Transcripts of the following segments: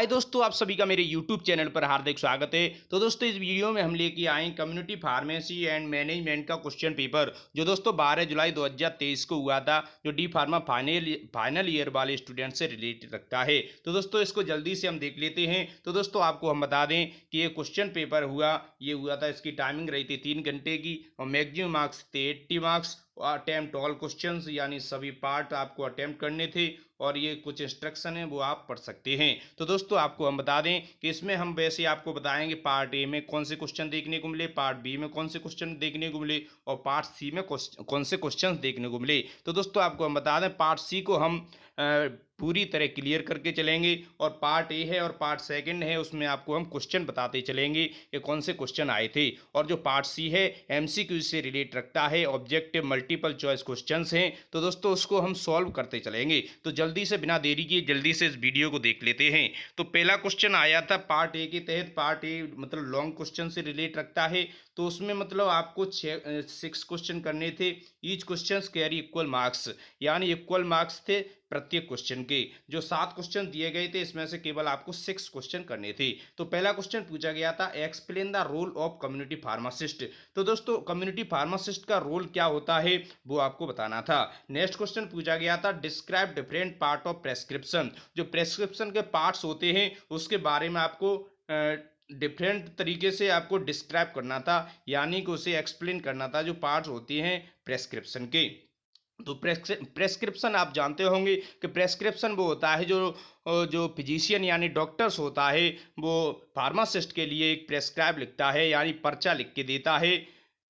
हाय दोस्तों, आप सभी का मेरे YouTube चैनल पर हार्दिक स्वागत है। तो दोस्तों, इस वीडियो में हम लेके आए कम्युनिटी फार्मेसी एंड मैनेजमेंट का क्वेश्चन पेपर, जो दोस्तों 12 जुलाई 2023 को हुआ था, जो डी फार्मा फाइनल ईयर वाले स्टूडेंट से रिलेटेड रखता है। तो दोस्तों, इसको जल्दी से हम देख लेते हैं। तो दोस्तों, आपको हम बता दें कि ये क्वेश्चन पेपर ये हुआ था, इसकी टाइमिंग रही थी 3 घंटे की और मैक्सिमम मार्क्स थे 80 मार्क्स। अटेम्प्ट ऑल क्वेश्चंस यानी सभी पार्ट आपको अटेम्प्ट करने थे और ये कुछ इंस्ट्रक्शन है वो आप पढ़ सकते हैं। तो दोस्तों, आपको हम बता दें कि इसमें हम वैसे आपको बताएंगे पार्ट ए में कौन से क्वेश्चन देखने को मिले, पार्ट बी में कौन से क्वेश्चन देखने को मिले और पार्ट सी में कौन से क्वेश्चन देखने को मिले। तो दोस्तों, आपको हम बता दें पार्ट सी को हम पूरी तरह क्लियर करके चलेंगे और पार्ट ए है और पार्ट सेकंड है, उसमें आपको हम क्वेश्चन बताते चलेंगे कि कौन से क्वेश्चन आए थे। और जो पार्ट सी है एमसीक्यू से रिलेट रखता है, ऑब्जेक्टिव मल्टीपल चॉइस क्वेश्चंस हैं। तो दोस्तों, उसको हम सॉल्व करते चलेंगे। तो जल्दी से बिना देरी किए जल्दी से इस वीडियो को देख लेते हैं। तो पहला क्वेश्चन आया था पार्ट ए के तहत। पार्ट ए मतलब लॉन्ग क्वेश्चन से रिलेट रखता है, तो उसमें मतलब आपको 6 क्वेश्चन करने थे। Each question carry equal marks, यानी इक्वल मार्क्स थे प्रत्येक क्वेश्चन के। जो 7 क्वेश्चन दिए गए थे, इसमें से केवल आपको 6 क्वेश्चन करने थे। तो पहला क्वेश्चन पूछा गया था, explain the role of community pharmacist. तो दोस्तों, कम्युनिटी फार्मासिस्ट का रोल क्या होता है वो आपको बताना था। नेक्स्ट क्वेश्चन पूछा गया था, describe different part of prescription. जो प्रेस्क्रिप्शन के पार्ट्स होते हैं उसके बारे में आपको डिफरेंट तरीके से आपको डिस्क्राइब करना था, यानी कि उसे एक्सप्लेन करना था जो पार्ट्स होते हैं प्रेस्क्रिप्शन के। तो प्रेस्क्रिप्शन आप जानते होंगे कि प्रेस्क्रिप्शन वो होता है जो फिजिशियन यानी डॉक्टर्स होता है, वो फार्मासिस्ट के लिए एक प्रेस्क्राइब लिखता है यानी पर्चा लिख के देता है,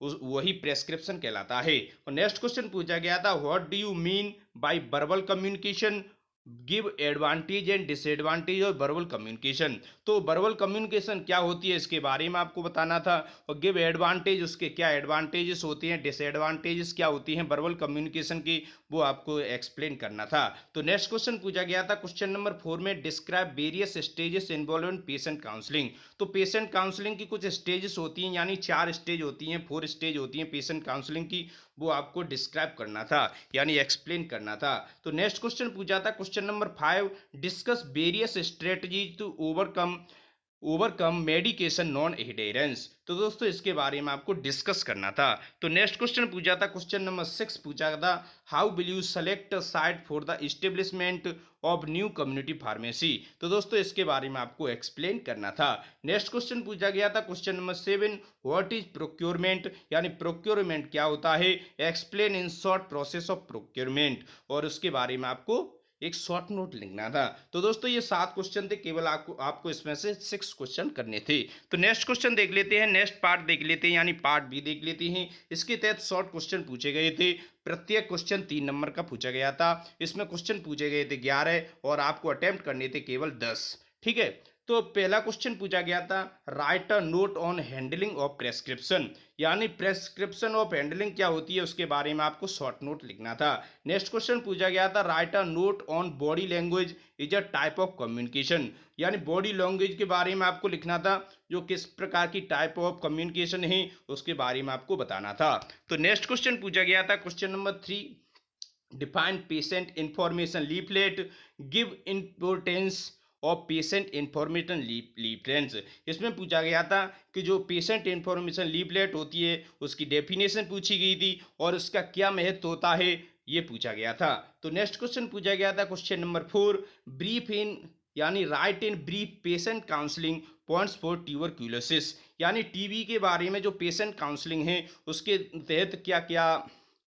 वही प्रेस्क्रिप्शन कहलाता है। और नेक्स्ट क्वेश्चन पूछा गया था, what do you mean by verbal communication, give advantage and disadvantage और वर्बल कम्युनिकेशन। तो वर्बल कम्युनिकेशन क्या होती है इसके बारे में आपको बताना था, और गिव एडवांटेज उसके क्या एडवांटेजेस होती हैं, डिसएडवांटेजेस क्या होती हैं वर्बल कम्युनिकेशन की, वो आपको एक्सप्लेन करना था। तो नेक्स्ट क्वेश्चन पूछा गया था क्वेश्चन नंबर 4 में, describe various stages involve in patient counselling. तो पेशेंट काउंसलिंग की कुछ स्टेजेस होती हैं, यानी 4 स्टेज होती हैं, 4 स्टेज होती हैं पेशेंट काउंसलिंग की, वो आपको डिस्क्राइब करना था यानी एक्सप्लेन करना था। तो नेक्स्ट क्वेश्चन पूछा था question number 5, discuss various strategies to overcome overcome medication non adherence. तो दोस्तों, इसके बारे में आपको डिस्कस करना था। तो नेक्स्ट क्वेश्चन पूछा था क्वेश्चन नंबर 6 पूछा था, how will you select site for the establishment of new community pharmacy. तो दोस्तों, इसके बारे में आपको एक्सप्लेन करना था। नेक्स्ट क्वेश्चन पूछा गया था question number 7, what is procurement, यानी प्रोक्योरमेंट क्या होता है, explain in short process of procurement, और उसके बारे में आपको एक शॉर्ट नोट लिखना था। तो दोस्तों, ये 7 क्वेश्चन थे, केवल आपको इसमें से 6 क्वेश्चन करने थे। तो नेक्स्ट क्वेश्चन देख लेते हैं, नेक्स्ट पार्ट देख लेते हैं यानी पार्ट बी देख लेते हैं। इसके तहत शॉर्ट क्वेश्चन पूछे गए थे, प्रत्येक क्वेश्चन 3 नंबर का पूछा गया था। इसमें क्वेश्चन पूछे गए थे 11 और आपको अटेम्प्ट करने थे केवल 10। ठीक है। तो पहला क्वेश्चन पूछा गया था, right a note on handling of prescription, यानी प्रेस्क्रिप्शन ऑफ हैंडलिंग क्या होती है उसके बारे में आपको शॉर्ट नोट लिखना था। नेक्स्ट क्वेश्चन पूछा गया था, right a note on body language is a type of communication, यानी बॉडी लैंग्वेज के बारे में आपको लिखना था, जो किस प्रकार की टाइप ऑफ कम्युनिकेशन है उसके बारे में आपको बताना था। तो नेक्स्ट क्वेश्चन पूछा गया था question number 3, define patient information leaflet, give importance of patient information leaflets. इसमें पूछा गया था कि जो पेशेंट इंफॉर्मेशन लीफलेट होती है उसकी डेफिनेशन पूछी गई थी और उसका क्या महत्व होता है ये पूछा गया था। तो नेक्स्ट क्वेश्चन पूछा गया था क्वेश्चन नंबर 4, ब्रीफ इन यानी right in brief patient counselling points for tuberculosis, यानी टीबी के बारे में जो पेशेंट काउंसलिंग है उसके तहत क्या क्या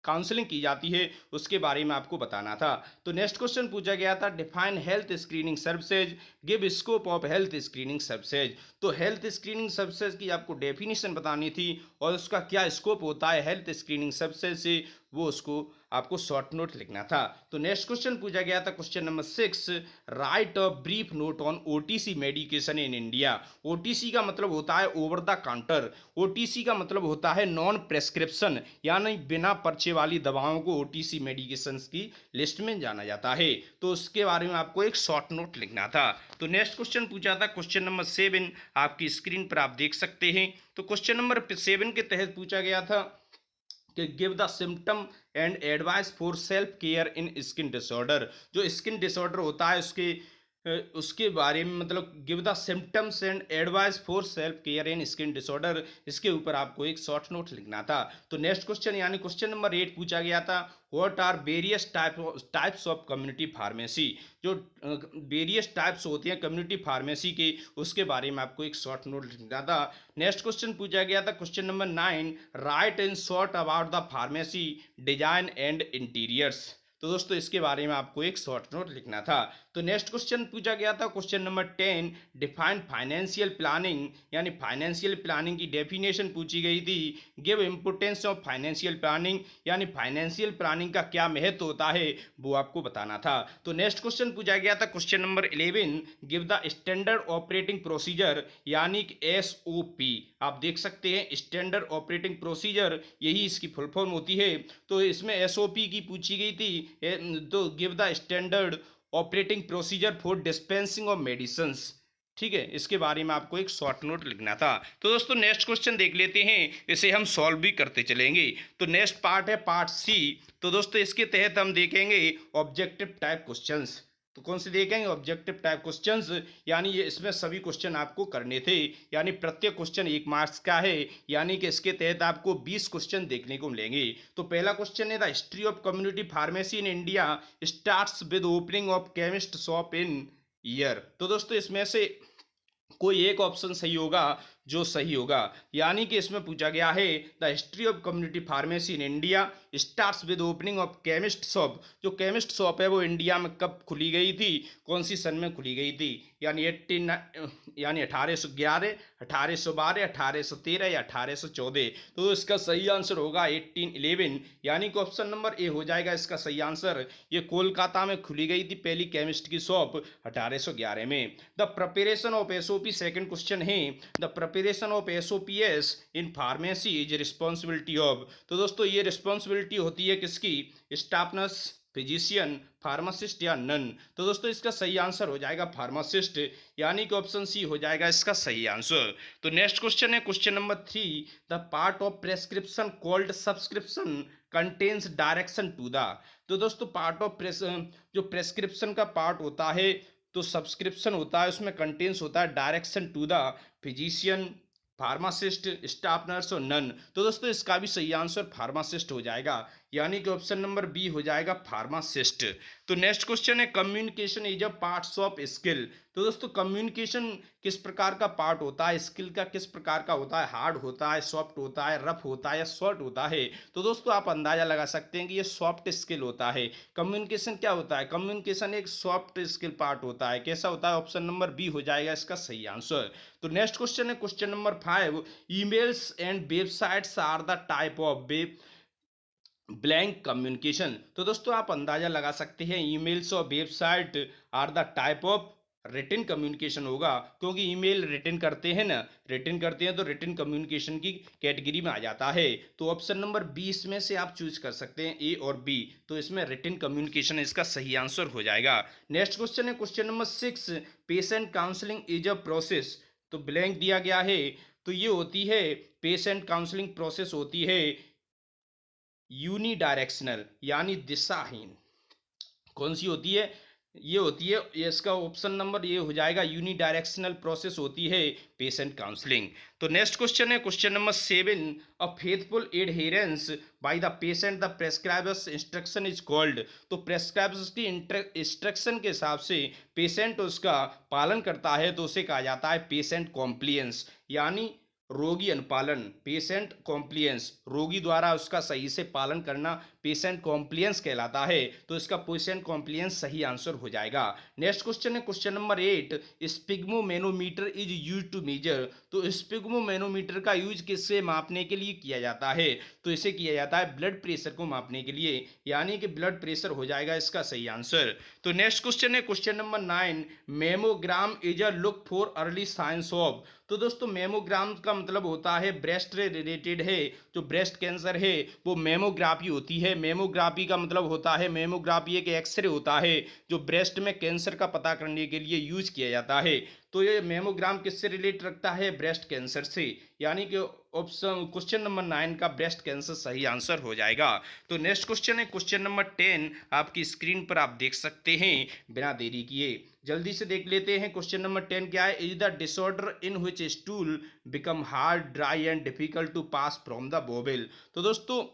काउंसलिंग की जाती है उसके बारे में आपको बताना था। तो नेक्स्ट क्वेश्चन पूछा गया था, define health screening services, give scope of health screening services. तो हेल्थ स्क्रीनिंग सर्विसेज की आपको डेफिनेशन बतानी थी और उसका क्या स्कोप होता है हेल्थ स्क्रीनिंग सर्विसेज से, वो उसको आपको शॉर्ट नोट लिखना था। तो नेक्स्ट क्वेश्चन पूछा गया था question number 6, right a brief note on OTC medication in India. OTC का मतलब होता है ओवर द काउंटर, ओटीसी का मतलब होता है नॉन प्रेस्क्रिप्शन, यानी बिना पर्चे वाली दवाओं को ओटीसी मेडिकेशन की लिस्ट में जाना जाता है। तो उसके बारे में आपको एक शॉर्ट नोट लिखना था। तो नेक्स्ट क्वेश्चन पूछा था क्वेश्चन नंबर 7, आपकी स्क्रीन पर आप देख सकते हैं। तो क्वेश्चन नंबर 7 के तहत पूछा गया था कि give the symptom and advice for self care in skin disorder. जो स्किन डिसऑर्डर होता है उसके उसके बारे में मतलब give the symptoms and advice for self care in skin disorder, इसके ऊपर आपको एक शॉर्ट नोट लिखना था। तो नेक्स्ट क्वेश्चन यानी क्वेश्चन नंबर 8 पूछा गया था, what are various types of community pharmacy. जो वेरियस टाइप्स होती हैं कम्युनिटी फार्मेसी के, उसके बारे में आपको एक शॉर्ट नोट लिखना था। नेक्स्ट क्वेश्चन पूछा गया था question number 9, right in short about the pharmacy design and interiors. तो दोस्तों इसके बारे में आपको एक शॉर्ट नोट लिखना था। तो नेक्स्ट क्वेश्चन पूछा गया था question number 10, define financial planning, यानी फाइनेंशियल प्लानिंग की डेफिनेशन पूछी गई थी। Give importance of financial planning, यानी फाइनेंशियल प्लानिंग का क्या महत्व होता है वो आपको बताना था। तो नेक्स्ट क्वेश्चन पूछा गया था question number 11, give the standard operating procedure, यानी कि SOP। आप देख सकते हैं स्टैंडर्ड ऑपरेटिंग प्रोसीजर, यही इसकी फुल फॉर्म होती है। तो इसमें SOP की पूछी गई थी, तो give the standard operating procedure for dispensing of medicines. ठीक है, इसके बारे में आपको एक शॉर्ट नोट लिखना था। तो दोस्तों नेक्स्ट क्वेश्चन देख लेते हैं, इसे हम सॉल्व भी करते चलेंगे। तो नेक्स्ट पार्ट है पार्ट C। तो दोस्तों इसके तहत हम देखेंगे ऑब्जेक्टिव टाइप क्वेश्चंस। तो कौन से देखेंगे? ऑब्जेक्टिव टाइप क्वेश्चंस, यानी ये इसमें सभी क्वेश्चन आपको करने थे, यानी प्रत्येक क्वेश्चन 1 मार्क्स का है, यानी कि इसके तहत आपको 20 क्वेश्चन देखने को मिलेंगे। तो पहला क्वेश्चन है the history of community pharmacy in India starts with opening of chemist shop in year. तो दोस्तों इसमें से कोई एक ऑप्शन सही होगा जो सही होगा, यानी कि इसमें पूछा गया है the history of community pharmacy in India starts with opening of chemist shop. जो केमिस्ट शॉप है वो इंडिया में कब खुली गई थी, कौन सी सन में खुली गई थी, यानी 1811, 1812, 1813 या 1814। तो इसका सही आंसर होगा 1811, यानी कि ऑप्शन नंबर ए हो जाएगा इसका सही आंसर। ये कोलकाता में खुली गई थी पहली केमिस्ट की शॉप 1811 में। The preparation of SOP, second question है the preparation of SOPs in pharmacy is responsibility of. तो दोस्तों ये रिस्पॉन्सिबिलिटी होती है किसकी? स्टाफ नर्स, फिजिशियन, फार्मासिस्ट या नन। तो दोस्तों इसका सही आंसर हो जाएगा फार्मासिस्ट, यानी कि ऑप्शन C हो जाएगा इसका सही आंसर। तो नेक्स्ट क्वेश्चन है question number 3, the part of prescription called subscription contains direction to the. तो दोस्तों पार्ट ऑफ जो प्रेस्क्रिप्शन का पार्ट होता है, तो सब्सक्रिप्शन होता है, उसमें कंटेंस होता है direction to the physician, pharmacist, staff nurse और नन। तो दोस्तों इसका भी सही आंसर फार्मासिस्ट हो जाएगा, यानी कि ऑप्शन नंबर B हो जाएगा फार्मासिस्ट। तो नेक्स्ट क्वेश्चन है communication is a parts of skill. तो दोस्तों कम्युनिकेशन किस प्रकार का पार्ट होता है, स्किल का किस प्रकार का होता है, हार्ड होता है, सॉफ्ट होता है, रफ होता है या शॉर्ट होता है। तो दोस्तों आप अंदाजा लगा सकते हैं कि ये सॉफ्ट स्किल होता है। कम्युनिकेशन क्या होता है? कम्युनिकेशन एक सॉफ्ट स्किल पार्ट होता है। कैसा होता है? ऑप्शन नंबर B हो जाएगा इसका सही आंसर। तो नेक्स्ट क्वेश्चन है question number 5, emails and websites are the type of web blank communication. तो दोस्तों आप अंदाजा लगा सकते हैं ईमेल्स और website are the type of written communication होगा, क्योंकि ईमेल रिटन करते हैं ना, रिटन करते हैं तो रिटन कम्युनिकेशन की कैटेगरी में आ जाता है। तो ऑप्शन नंबर 20 में से आप चूज कर सकते हैं A और B। तो इसमें रिटन कम्युनिकेशन इसका सही आंसर हो जाएगा। नेक्स्ट क्वेश्चन है question number 6, patient counselling is a process. तो ब्लैंक दिया गया है, तो ये होती है पेशेंट काउंसलिंग प्रोसेस होती है यूनिडायरेक्शनल, यानी दिशाहीन। कौन सी होती है? ये होती है, ये इसका ऑप्शन नंबर ये हो जाएगा यूनिडायरेक्शनल प्रोसेस होती है पेशेंट काउंसलिंग। तो नेक्स्ट क्वेश्चन है question number 7, a faithful adherence by the patient the prescribers instruction is called. तो प्रेस्क्राइबर्स की इंस्ट्रक्शन के हिसाब से पेशेंट उसका पालन करता है तो उसे कहा जाता है पेशेंट कॉम्प्लियंस, यानी रोगी अनुपालन। पेशेंट कॉम्प्लियंस, रोगी द्वारा उसका सही से पालन करना पेशेंट कॉम्प्लियंस कहलाता है। तो इसका पेशेंट कॉम्प्लियंस सही आंसर हो जाएगा। नेक्स्ट क्वेश्चन है question number 8, sphygmomanometer is use to measure. तो स्पिग्मोमेनोमीटर का यूज किससे मापने के लिए किया जाता है? तो इसे किया जाता है ब्लड प्रेशर को मापने के लिए, यानी कि ब्लड प्रेशर हो जाएगा इसका सही आंसर। तो नेक्स्ट क्वेश्चन है question number 9, mammogram is a look for early signs of. तो दोस्तों मेमोग्राम का मतलब होता है ब्रेस्ट रिलेटेड है, जो ब्रेस्ट कैंसर है वो मेमोग्राफी होती है। मेमोग्राफी का मतलब होता है, मेमोग्राफी एक एक्सरे होता है जो ब्रेस्ट में कैंसर का पता करने के लिए यूज किया जाता है। तो ये मेमोग्राम किससे रिलेट रखता है? ब्रेस्ट कैंसर से, यानी कि ऑप्शन क्वेश्चन नंबर 9 का ब्रेस्ट कैंसर सही आंसर हो जाएगा। तो नेक्स्ट क्वेश्चन है क्वेश्चन नंबर 10, आपकी स्क्रीन पर आप देख सकते हैं। बिना देरी किए जल्दी से देख लेते हैं। क्वेश्चन नंबर 10 क्या है? Is the disorder in which stool become hard, dry and difficult to pass from the bowel. तो दोस्तों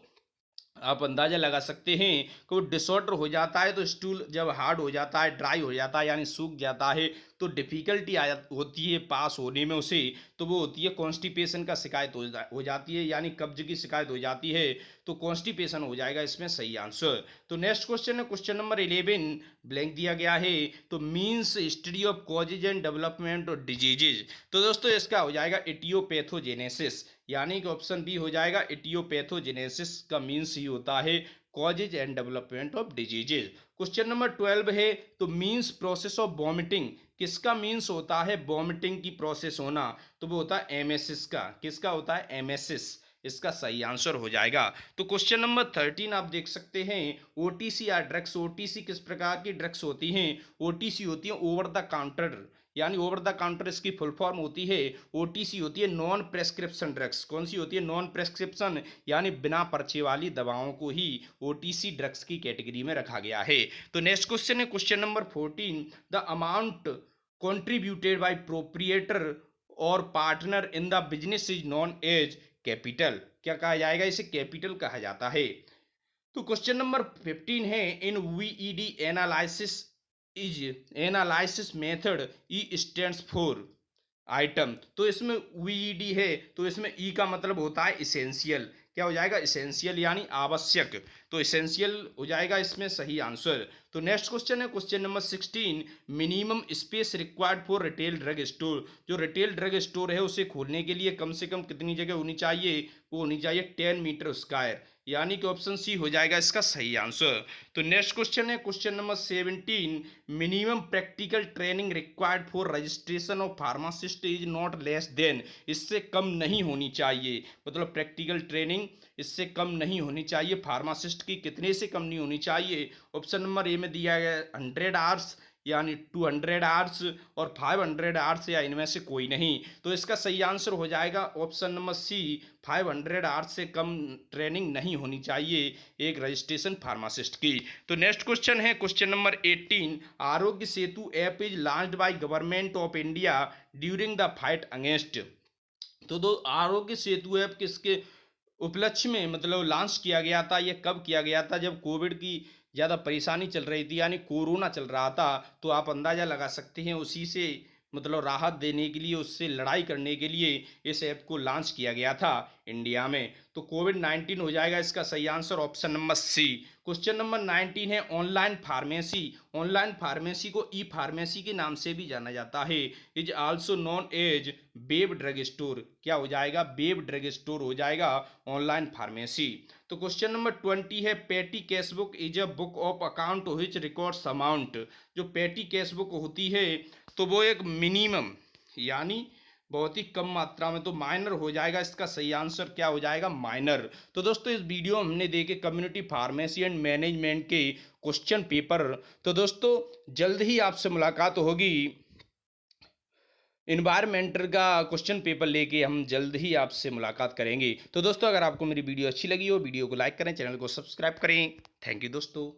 आप अंदाजा लगा सकते हैं कि वो डिसऑर्डर हो जाता है तो स्टूल जब हार्ड हो जाता है, ड्राई हो जाता है यानी सूख जाता है, तो डिफ़िकल्टी होती है पास होने में उसे, तो वो होती है कॉन्स्टिपेशन का शिकायत हो जाती है, यानी कब्ज की शिकायत हो जाती है। तो कॉन्स्टिपेशन हो जाएगा इसमें सही आंसर। तो नेक्स्ट क्वेश्चन है क्वेश्चन नंबर 11, ब्लैंक दिया गया है। तो means study of causes and development of diseases. तो दोस्तों इसका हो जाएगा इटियोपैथोजेनेसिस, यानी कि ऑप्शन बी हो जाएगा। इटियोपैथोजेनेसिस का मीन्स ही होता है causes and development of diseases. Question number 12 है। तो मीन्स प्रोसेस ऑफ वॉमिटिंग, किसका मीन्स होता है वॉमिटिंग की प्रोसेस होना? तो वो होता है एमेसिस का। किसका होता है? एमेसिस। इसका सही आंसर हो जाएगा। तो क्वेश्चन नंबर 13 आप देख सकते हैं। ओटीसी या ड्रग्स, ओटीसी किस प्रकार की ड्रग्स होती हैं? ओटीसी होती है ओवर द काउंटर, यानी ओवर द काउंटर इसकी फुल फॉर्म होती है। ओटीसी होती है नॉन प्रेस्क्रिप्शन ड्रग्स। कौन सी होती है? नॉन प्रेस्क्रिप्शन, यानी बिना पर्चे वाली दवाओं को ही ओटीसी ड्रग्स की कैटेगरी में रखा गया है। तो नेक्स्ट क्वेश्चन है question number 14, the amount contributed by proprietor और partner in the business is known as capital. क्या कहा जाएगा? इसे कैपिटल कहा जाता है। तो क्वेश्चन नंबर 15 है। In VED analysis is analysis method, E stands for item. तो इसमें वीईडी है तो इसमें ई का मतलब होता है इसेंशियल। क्या हो जाएगा? इसेंशियल यानी आवश्यक। तो इसेंशियल हो जाएगा इसमें सही आंसर। तो नेक्स्ट क्वेश्चन है question number 16, minimum space required for retail drug store. जो रिटेल ड्रग स्टोर है उसे खोलने के लिए कम से कम कितनी जगह होनी चाहिए? वो होनी चाहिए 10 मीटर स्क्वायर, यानी कि ऑप्शन सी हो जाएगा इसका सही आंसर। तो नेक्स्ट क्वेश्चन है question number 17, minimum practical training required for registration of pharmacist is not less than, इससे कम नहीं होनी चाहिए। मतलब प्रैक्टिकल ट्रेनिंग इससे कम नहीं होनी चाहिए। फार्मासिस्ट की कितने से कम नहीं होनी चाहिए? ऑप्शन नंबर ए में दिया गया 100 आवर्स, यानी 200 आवर्स और 500 आवर्स, या इनमें से कोई नहीं। तो इसका सही आंसर हो जाएगा ऑप्शन नंबर सी, 500 आवर्स से कम ट्रेनिंग नहीं होनी चाहिए एक रजिस्ट्रेशन फार्मासिस्ट की। तो नेक्स्ट क्वेश्चन है question number 18, Aarogya Setu app is launched by government of India during the fight against. तो दो आरोग्य सेतु ऐप किसके उपलक्ष्य में मतलब लॉन्च किया गया था? ये कब किया गया था? जब कोविड की ज़्यादा परेशानी चल रही थी, यानी कोरोना चल रहा था। तो आप अंदाज़ा लगा सकते हैं उसी से मतलब राहत देने के लिए, उससे लड़ाई करने के लिए इस ऐप को लॉन्च किया गया था इंडिया में। तो कोविड-19 हो जाएगा इसका सही answer, option number C. Question number 19 है ऑनलाइन फार्मेसी। ऑनलाइन फार्मेसी को ई फार्मेसी के नाम से भी जाना जाता है। Is also known as web drug store. क्या हो जाएगा? वेब ड्रग स्टोर हो जाएगा ऑनलाइन फार्मेसी। तो क्वेश्चन नंबर 20 है petty cashbook is a book of account which records amount. जो पेटी कैशबुक होती है तो वो एक मिनिमम, यानी बहुत ही कम मात्रा में, तो माइनर हो जाएगा इसका सही आंसर। क्या हो जाएगा? माइनर। तो दोस्तों इस वीडियो हमने देखे कम्युनिटी फार्मेसी एंड मैनेजमेंट के क्वेश्चन पेपर। तो दोस्तों जल्द ही आपसे मुलाकात होगी, इन्वायरमेंटल का क्वेश्चन पेपर लेके हम जल्द ही आपसे मुलाकात करेंगे। तो दोस्तों अगर आपको मेरी वीडियो अच्छी लगी हो, वीडियो को लाइक करें, चैनल को सब्सक्राइब करें। थैंक यू दोस्तों।